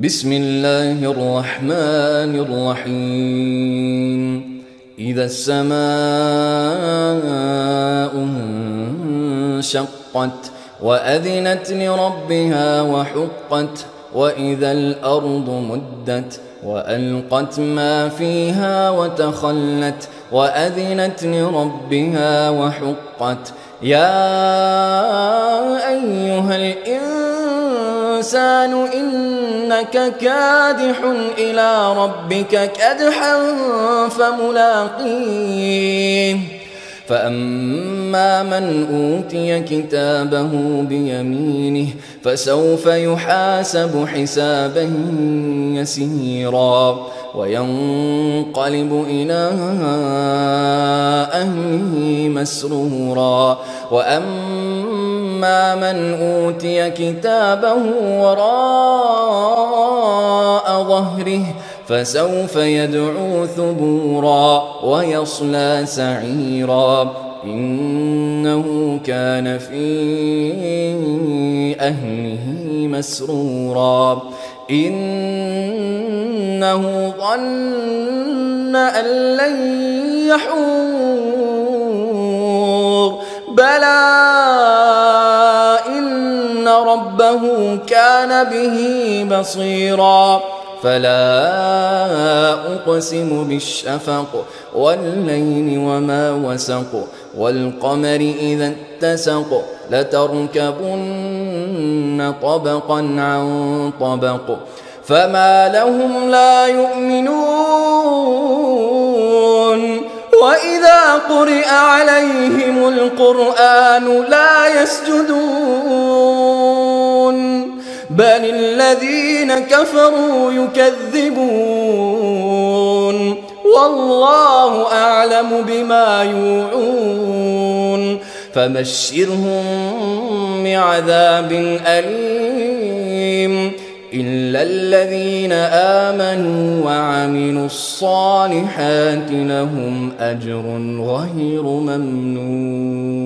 بسم الله الرحمن الرحيم. إذا السماء انشقت وأذنت لربها وحقت وإذا الأرض مدت وألقت ما فيها وتخلت وأذنت لربها وحقت. يا أيها الإنسان إنك كادح إلى ربك كدحا فملاقيه. فأما من أوتي كتابه بيمينه فسوف يحاسب حسابا يسيرا وينقلب إلى أهله مسرورا. وأما من أوتي كتابه وراء ظهره فسوف يدعو ثبورا ويصلى سعيرا إنه كان في أهله مسرورا إنه ظن أن لن يحور بلى إن ربه كان به بصيرا. فلا أقسم بالشفق والليل وما وسق والقمر إذا اتسق لتركبن طبقا عن طبق فما لهم لا يؤمنون وإذا قرئ عليهم القرآن لا يسجدون بل الذين كفروا يكذبون والله أعلم بما يوعون فبشرهم بعذاب أليم إلا الذين آمنوا وعملوا الصالحات لهم أجر غير ممنون.